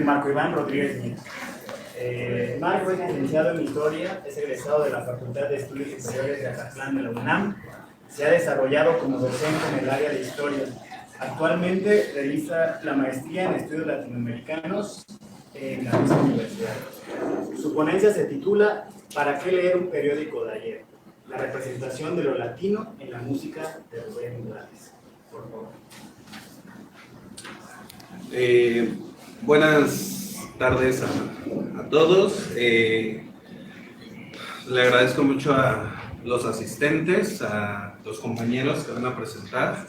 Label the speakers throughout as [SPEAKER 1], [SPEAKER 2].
[SPEAKER 1] Marco Iván Rodríguez Nieto. Marco es licenciado en Historia, es egresado de la Facultad de Estudios Superiores de Acatlán de la UNAM. Se ha desarrollado como docente en el área de Historia. Actualmente realiza la maestría en Estudios Latinoamericanos en la misma universidad. Su ponencia se titula ¿Para qué leer un periódico de ayer? La representación de lo latino en la música de Rubén Blades. Por favor.
[SPEAKER 2] Buenas tardes a todos. Le agradezco mucho a los asistentes, a los compañeros que van a presentar,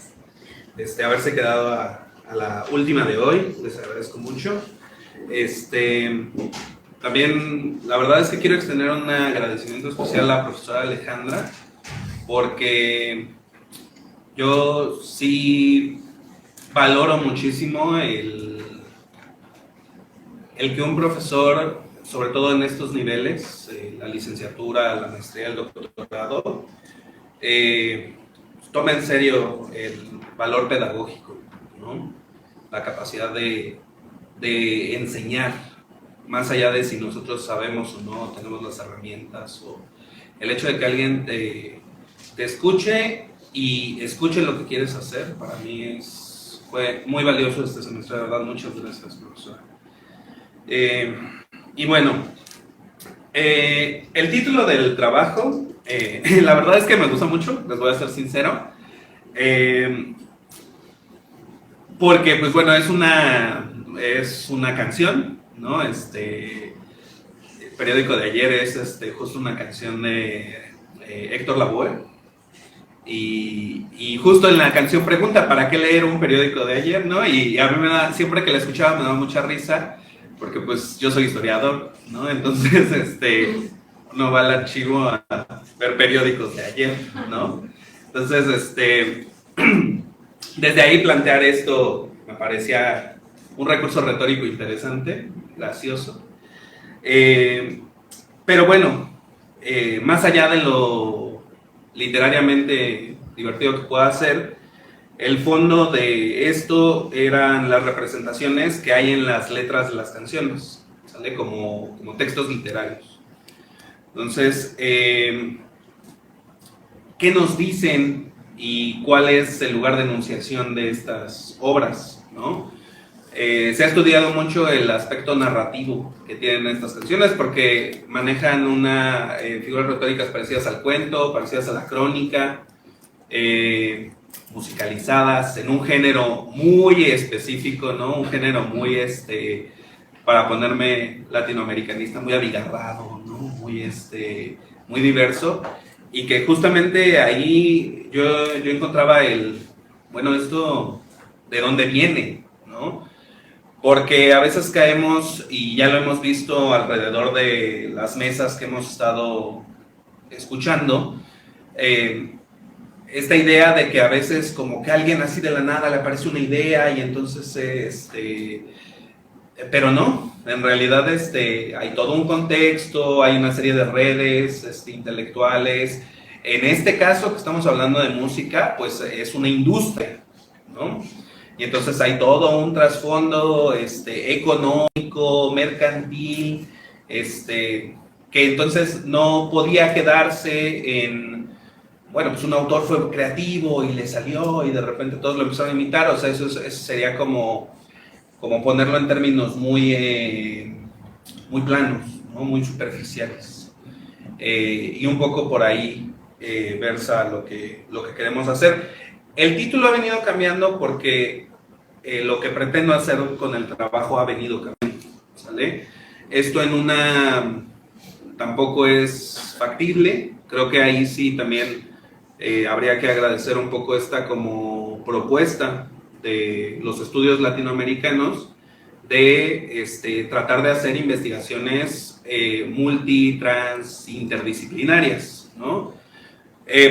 [SPEAKER 2] haberse quedado a la última de hoy. Les agradezco mucho. También la verdad es que quiero extender un agradecimiento especial a la profesora Alejandra, porque yo sí valoro muchísimo el que un profesor, sobre todo en estos niveles, la licenciatura, la maestría, el doctorado, tome en serio el valor pedagógico, ¿no? La capacidad de enseñar, más allá de si nosotros sabemos o no, tenemos las herramientas, o el hecho de que alguien te escuche y escuche lo que quieres hacer, para mí fue muy valioso este semestre, de verdad. Muchas gracias, profesora. Y bueno, el título del trabajo, la verdad es que me gusta mucho, les voy a ser sincero, porque pues bueno, es una canción, ¿no? El periódico de ayer es justo una canción de Héctor Lavoe. Y justo en la canción pregunta ¿para qué leer un periódico de ayer? ¿No? Y a mí siempre que la escuchaba me daba mucha risa, porque pues yo soy historiador, ¿no? Entonces uno va al archivo a ver periódicos de ayer, ¿no? Entonces desde ahí plantear esto me parecía un recurso retórico interesante, gracioso, pero bueno, más allá de lo literariamente divertido que pueda ser, el fondo de esto eran las representaciones que hay en las letras de las canciones, ¿sale? Como textos literarios. Entonces, ¿qué nos dicen y cuál es el lugar de enunciación de estas obras, ¿no? Se ha estudiado mucho el aspecto narrativo que tienen estas canciones, porque manejan figuras retóricas parecidas al cuento, parecidas a la crónica, musicalizadas en un género muy específico, ¿no? Un género muy, para ponerme latinoamericanista, muy abigarrado, ¿no? Muy diverso, y que justamente ahí yo encontraba esto, ¿de dónde viene, no? Porque a veces caemos, y ya lo hemos visto alrededor de las mesas que hemos estado escuchando, esta idea de que a veces como que a alguien así de la nada le aparece una idea y entonces, pero no, en realidad hay todo un contexto, hay una serie de redes intelectuales. En este caso que estamos hablando de música, pues es una industria, ¿no? Y entonces hay todo un trasfondo económico, mercantil, que entonces no podía quedarse en, bueno, pues un autor fue creativo y le salió y de repente todos lo empezaron a imitar. O sea, eso sería como ponerlo en términos muy planos, ¿no? Muy superficiales. Y un poco por ahí versa lo que queremos hacer. El título ha venido cambiando porque lo que pretendo hacer con el trabajo ha venido cambiando, ¿sale? Esto tampoco es factible. Creo que ahí sí también habría que agradecer un poco esta como propuesta de los estudios latinoamericanos de tratar de hacer investigaciones interdisciplinarias, ¿no?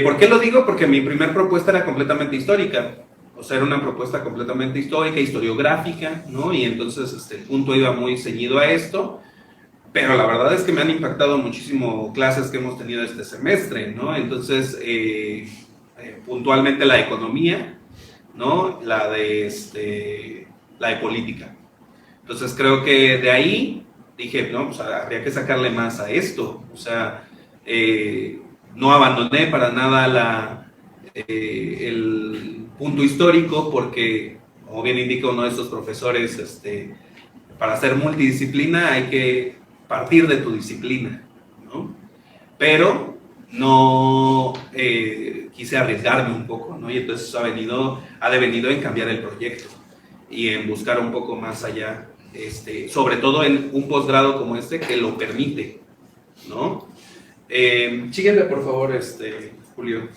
[SPEAKER 2] ¿Por qué lo digo? Porque mi primer propuesta era completamente histórica, o sea, era una propuesta completamente histórica, historiográfica, ¿no? Y entonces el punto iba muy ceñido a esto, pero la verdad es que me han impactado muchísimo clases que hemos tenido este semestre, ¿no? Entonces, puntualmente la economía, ¿no? La de política. Entonces creo que de ahí dije, no, pues habría que sacarle más a esto. O sea, no abandoné para nada el punto histórico porque, como bien indica uno de estos profesores, para ser multidisciplina hay que partir de tu disciplina, ¿no? Pero no quise arriesgarme un poco, ¿no? Y entonces eso ha devenido en cambiar el proyecto y en buscar un poco más allá, sobre todo en un posgrado como este que lo permite, ¿no? Sígueme por favor, Julio.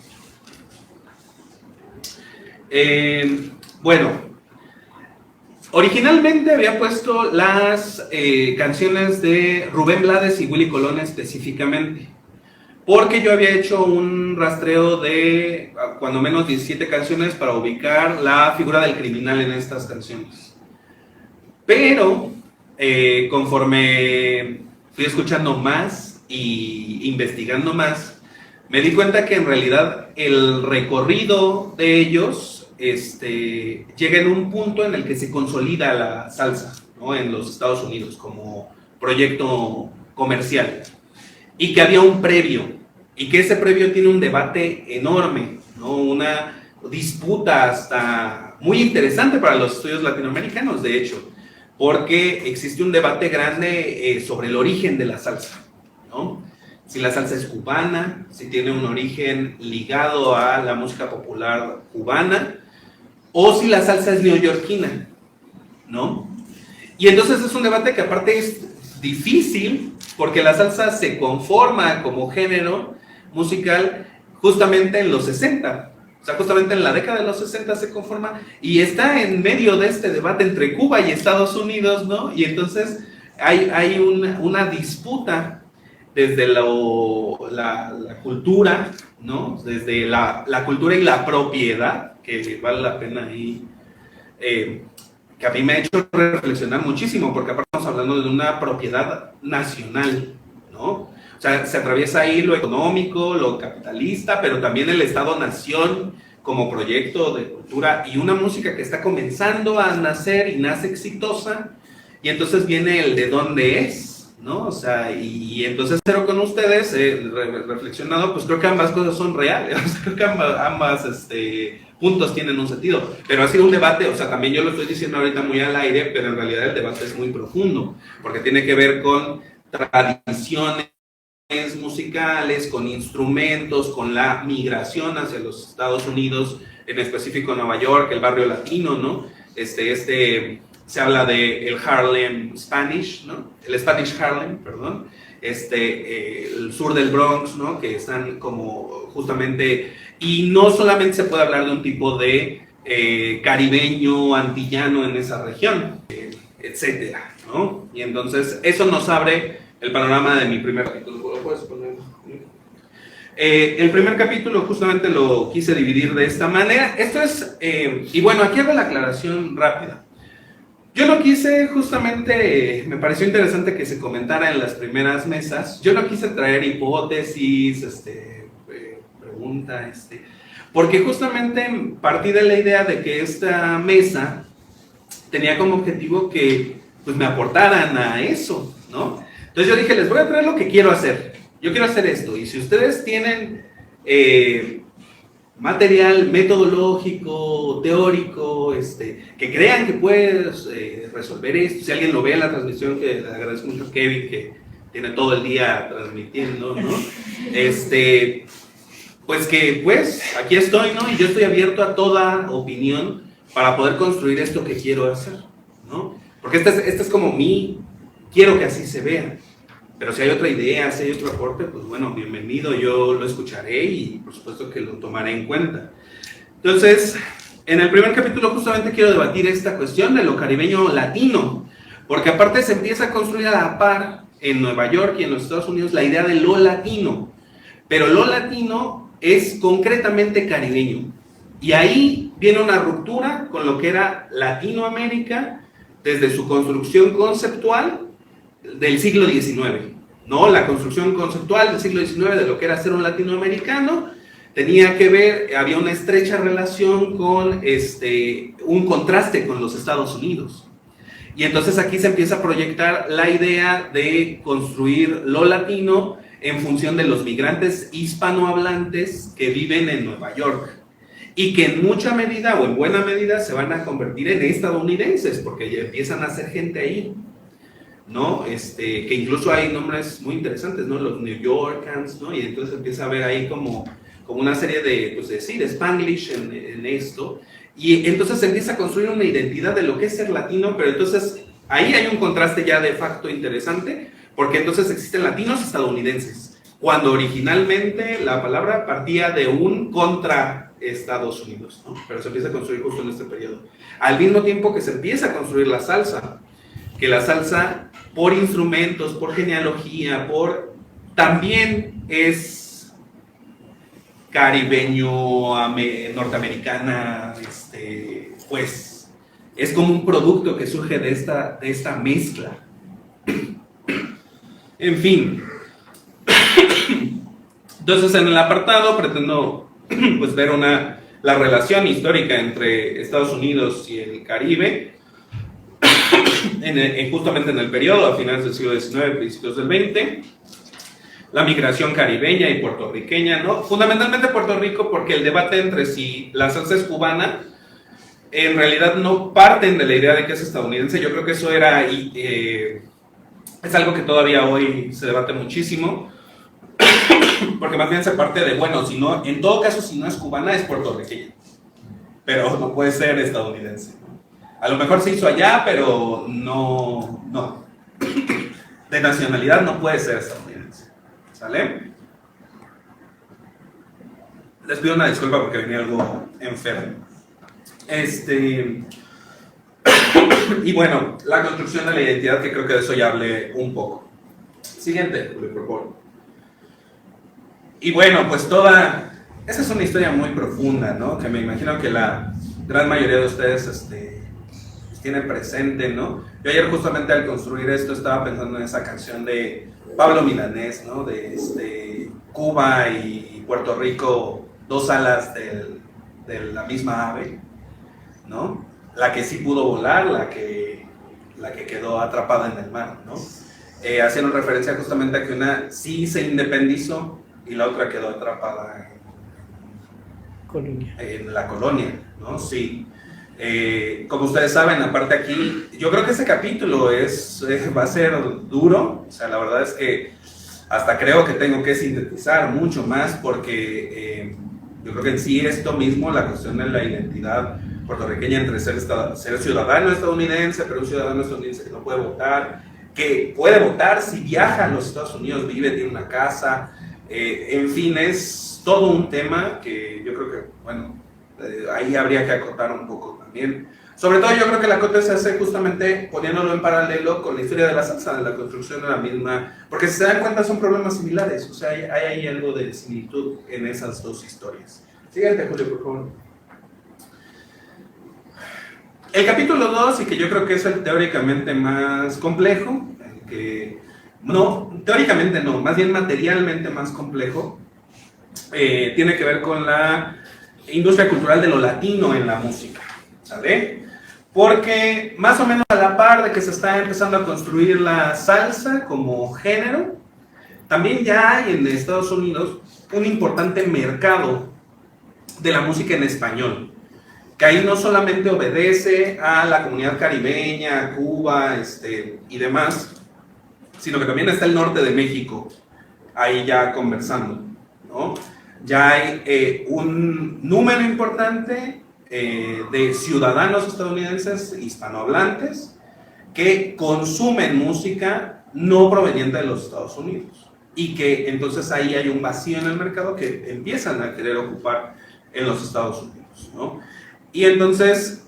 [SPEAKER 2] Bueno, originalmente había puesto las canciones de Rubén Blades y Willy Colón específicamente, porque yo había hecho un rastreo de cuando menos 17 canciones para ubicar la figura del criminal en estas canciones. Pero conforme fui escuchando más y investigando más, me di cuenta que en realidad el recorrido de ellos llega en un punto en el que se consolida la salsa, ¿no? En los Estados Unidos como proyecto comercial, y que había un previo, y que ese previo tiene un debate enorme, ¿no? Una disputa hasta muy interesante para los estudios latinoamericanos, de hecho, porque existe un debate grande sobre el origen de la salsa, ¿no? Si la salsa es cubana, si tiene un origen ligado a la música popular cubana, o si la salsa es neoyorquina, ¿no? Y entonces es un debate que aparte es difícil, porque la salsa se conforma como género musical justamente en los 60, o sea, justamente en la década de los 60 se conforma, y está en medio de este debate entre Cuba y Estados Unidos, ¿no? Y entonces hay una disputa desde la cultura, ¿no? Desde la cultura y la propiedad, que vale la pena ahí, que a mí me ha hecho reflexionar muchísimo, porque aparte estamos hablando de una propiedad nacional, ¿no? O sea, se atraviesa ahí lo económico, lo capitalista, pero también el Estado-Nación como proyecto de cultura y una música que está comenzando a nacer y nace exitosa, y entonces viene el de dónde es, ¿no? O sea, y entonces pero con ustedes, reflexionado, pues creo que ambas cosas son reales, o sea, creo que ambas puntos tienen un sentido, pero ha sido un debate, o sea, también yo lo estoy diciendo ahorita muy al aire, pero en realidad el debate es muy profundo, porque tiene que ver con tradiciones musicales, con instrumentos, con la migración hacia los Estados Unidos, en específico Nueva York, el barrio latino, ¿no? Se habla de el Harlem Spanish, ¿no? El Spanish Harlem, perdón, el sur del Bronx, ¿no? Que están como justamente, y no solamente se puede hablar de un tipo de caribeño, antillano en esa región, etcétera, ¿no? Y entonces eso nos abre el panorama de mi primer capítulo. ¿Lo puedes poner? El primer capítulo justamente lo quise dividir de esta manera. Esto es, y bueno, aquí hago la aclaración rápida. Yo no quise, justamente, me pareció interesante que se comentara en las primeras mesas, yo no quise traer hipótesis, preguntas, porque justamente partí de la idea de que esta mesa tenía como objetivo que pues me aportaran a eso, ¿no? Entonces yo dije, les voy a traer lo que quiero hacer. Yo quiero hacer esto. Y si ustedes tienen material metodológico, teórico, que crean que puedes resolver esto, si alguien lo ve en la transmisión, que le agradezco mucho a Kevin, que tiene todo el día transmitiendo, ¿no? Pues aquí estoy, ¿no? Y yo estoy abierto a toda opinión para poder construir esto que quiero hacer, ¿no? Porque este es como quiero que así se vea. Pero si hay otra idea, si hay otro aporte, pues bueno, bienvenido, yo lo escucharé y por supuesto que lo tomaré en cuenta. Entonces, en el primer capítulo justamente quiero debatir esta cuestión de lo caribeño latino, porque aparte se empieza a construir a la par en Nueva York y en los Estados Unidos la idea de lo latino, pero lo latino es concretamente caribeño. Y ahí viene una ruptura con lo que era Latinoamérica desde su construcción conceptual del siglo XIX, ¿no? La construcción conceptual del siglo XIX de lo que era ser un latinoamericano tenía que ver, había una estrecha relación con un contraste con los Estados Unidos. Y entonces aquí se empieza a proyectar la idea de construir lo latino en función de los migrantes hispanohablantes que viven en Nueva York y que en mucha medida o en buena medida se van a convertir en estadounidenses porque ya empiezan a ser gente ahí, ¿no? Que incluso hay nombres muy interesantes, ¿no? Los New Yorkers, ¿no? Y entonces empieza a haber ahí como una serie de, pues de Spanglish en esto. Y entonces se empieza a construir una identidad de lo que es ser latino, pero entonces ahí hay un contraste ya de facto interesante, porque entonces existen latinos estadounidenses, cuando originalmente la palabra partía de un contra Estados Unidos, ¿no? Pero se empieza a construir justo en este periodo. Al mismo tiempo que se empieza a construir la salsa, que la salsa por instrumentos, por genealogía, también es caribeño, norteamericana, pues es como un producto que surge de esta mezcla. En fin, entonces en el apartado pretendo pues ver la relación histórica entre Estados Unidos y el Caribe, justamente en el periodo a finales del siglo XIX, principios del XX. La migración caribeña y puertorriqueña, ¿no? Fundamentalmente Puerto Rico, porque el debate entre si la salsa es cubana, en realidad no parten de la idea de que es estadounidense. Yo creo que eso es algo que todavía hoy se debate muchísimo, porque más bien se parte de, bueno, si no, en todo caso, si no es cubana, es puertorriqueña, pero no puede ser estadounidense, ¿no? A lo mejor se hizo allá, pero no. De nacionalidad no puede ser estadounidense. ¿Sale? Les pido una disculpa porque venía algo enfermo. Y bueno, la construcción de la identidad, que creo que de eso ya hablé un poco. Siguiente, por favor. Y bueno, pues esa es una historia muy profunda, ¿no? Que me imagino que la gran mayoría de ustedes tienen presente, ¿no? Yo ayer justamente al construir esto estaba pensando en esa canción de Pablo Milanés, ¿no? De Cuba y Puerto Rico, dos alas de la misma ave, ¿no? La que sí pudo volar, la que quedó atrapada en el mar, ¿no? Haciendo referencia justamente a que una sí se independizó y la otra quedó atrapada en la colonia, ¿no? Sí. Como ustedes saben, aparte aquí, yo creo que este capítulo va a ser duro. O sea, la verdad es que hasta creo que tengo que sintetizar mucho más porque yo creo que en sí esto mismo, la cuestión de la identidad puertorriqueña entre ser ciudadano estadounidense, pero un ciudadano estadounidense que no puede votar, que puede votar si viaja a los Estados Unidos, vive, tiene una casa, en fin, es todo un tema que yo creo que, bueno, ahí habría que acotar un poco también. Sobre todo yo creo que la acote se hace justamente poniéndolo en paralelo con la historia de la salsa, de la construcción de la misma, porque si se dan cuenta son problemas similares, o sea, hay ahí algo de similitud en esas dos historias. Siguiente, Julio, por favor. El capítulo 2, y que yo creo que es el teóricamente más complejo, teóricamente no, más bien materialmente más complejo, tiene que ver con la industria cultural de lo latino en la música, ¿sale? Porque más o menos a la par de que se está empezando a construir la salsa como género, también ya hay en Estados Unidos un importante mercado de la música en español, que ahí no solamente obedece a la comunidad caribeña, Cuba, y demás, sino que también está el norte de México ahí ya conversando, ¿no? Ya hay un número importante de ciudadanos estadounidenses hispanohablantes que consumen música no proveniente de los Estados Unidos y que entonces ahí hay un vacío en el mercado que empiezan a querer ocupar en los Estados Unidos, ¿no? Y entonces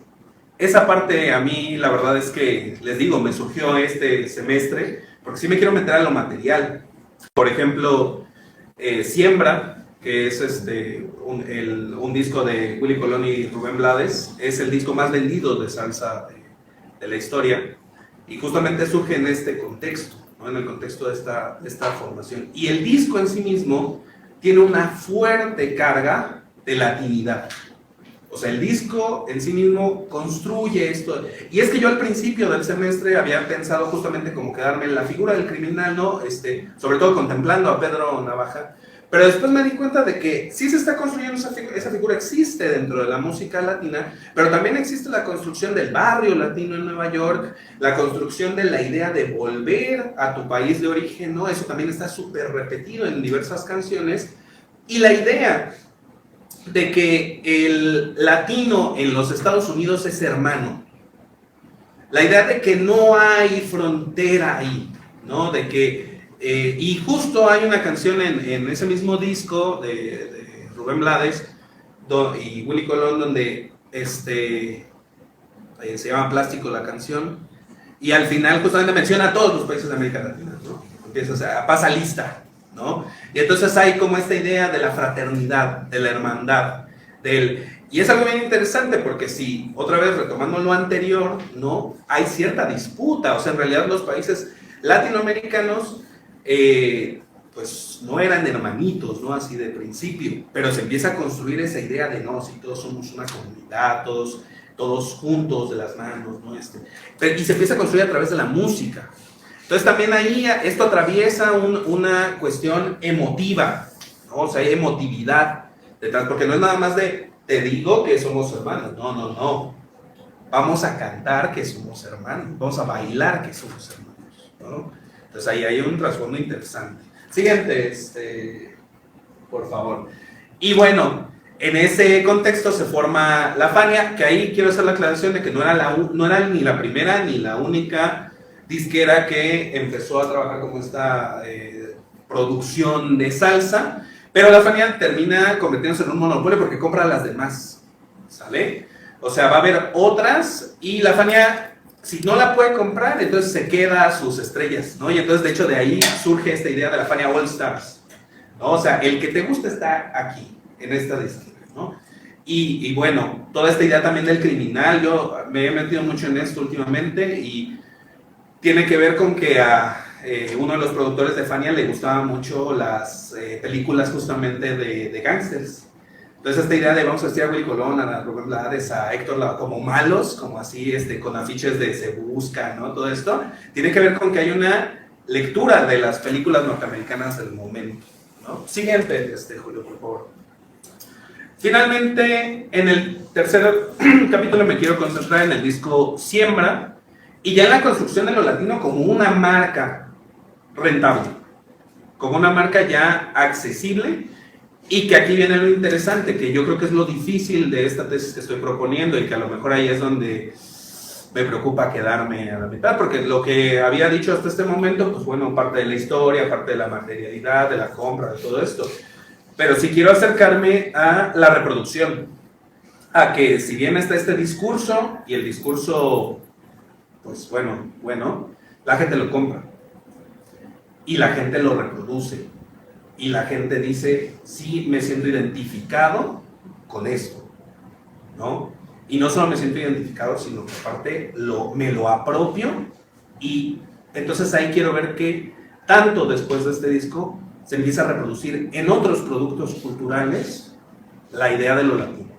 [SPEAKER 2] esa parte a mí la verdad es que, les digo, me surgió este semestre porque sí me quiero meter a lo material. Por ejemplo, Siembra, que es un disco de Willy Colón y Rubén Blades, es el disco más vendido de salsa de la historia, y justamente surge en este contexto, ¿no? En el contexto de esta formación. Y el disco en sí mismo tiene una fuerte carga de latinidad, O sea, el disco en sí mismo construye esto. Y es que yo al principio del semestre había pensado justamente como quedarme en la figura del criminal, ¿no? Sobre todo contemplando a Pedro Navaja. Pero después me di cuenta de que sí se está construyendo esa figura, existe dentro de la música latina, pero también existe la construcción del barrio latino en Nueva York, la construcción de la idea de volver a tu país de origen, ¿no? Eso también está súper repetido en diversas canciones. Y la idea de que el latino en los Estados Unidos es hermano. La idea de que no hay frontera ahí, ¿no? De que, y justo hay una canción en ese mismo disco de Rubén Blades y Willy Colón donde se llama Plástico la canción, y al final justamente menciona a todos los países de América Latina, ¿no? Empieza, o sea, pasa lista, ¿no? Y entonces hay como esta idea de la fraternidad, de la hermandad, y es algo bien interesante porque si, otra vez retomando lo anterior, ¿no? Hay cierta disputa, o sea, en realidad los países latinoamericanos, pues no eran hermanitos, ¿no? Así de principio, pero se empieza a construir esa idea de, no, si todos somos una comunidad, todos juntos de las manos, ¿no? Y se empieza a construir a través de la música. Entonces también ahí esto atraviesa una cuestión emotiva, ¿no? O sea, hay emotividad detrás, porque no es nada más de, te digo que somos hermanos, no. Vamos a cantar que somos hermanos, vamos a bailar que somos hermanos, ¿no? Entonces ahí hay un trasfondo interesante. Siguiente, por favor. Y bueno, en ese contexto se forma la Fania, que ahí quiero hacer la aclaración de que no era ni la primera ni la única disquera que empezó a trabajar como esta producción de salsa, pero la Fania termina convirtiéndose en un monopolio porque compra a las demás, ¿sale? O sea, va a haber otras y la Fania, si no la puede comprar, entonces se queda a sus estrellas, ¿no? Y entonces, de hecho, de ahí surge esta idea de la Fania All Stars, ¿no? O sea, el que te gusta está aquí, en esta disquera, ¿no? Y bueno, toda esta idea también del criminal, yo me he metido mucho en esto últimamente y tiene que ver con que a uno de los productores de Fania le gustaban mucho las películas justamente de gángsters. Entonces esta idea de vamos a vestir a Willy Colón, a Rubén Blades, a Héctor como malos, como así, con afiches de Se Busca, ¿no? Todo esto, tiene que ver con que hay una lectura de las películas norteamericanas del momento, ¿no? Siguiente, Julio, por favor. Finalmente, en el tercer capítulo me quiero concentrar en el disco Siembra, y ya en la construcción de lo latino como una marca rentable, como una marca ya accesible, y que aquí viene lo interesante, que yo creo que es lo difícil de esta tesis que estoy proponiendo y que a lo mejor ahí es donde me preocupa quedarme a la mitad, porque lo que había dicho hasta este momento, pues bueno, parte de la historia, parte de la materialidad, de la compra, de todo esto, pero sí quiero acercarme a la reproducción, a que si bien está este discurso, y el discurso, pues bueno, la gente lo compra, y la gente lo reproduce, y la gente dice, sí, me siento identificado con esto, ¿no? Y no solo me siento identificado, sino que aparte me lo apropio, y entonces ahí quiero ver que tanto después de este disco se empieza a reproducir en otros productos culturales la idea de lo latino.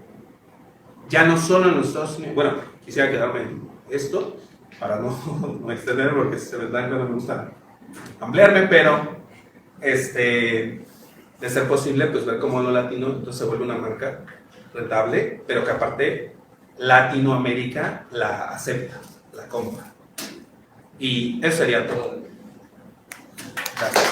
[SPEAKER 2] Ya no solo en los Estados Unidos, bueno, quisiera quedarme en esto, para no extender, porque se me da cuando me gusta ampliarme, pero de ser posible, pues ver cómo lo latino entonces se vuelve una marca rentable, pero que aparte Latinoamérica la acepta, la compra. Y eso sería todo. Gracias.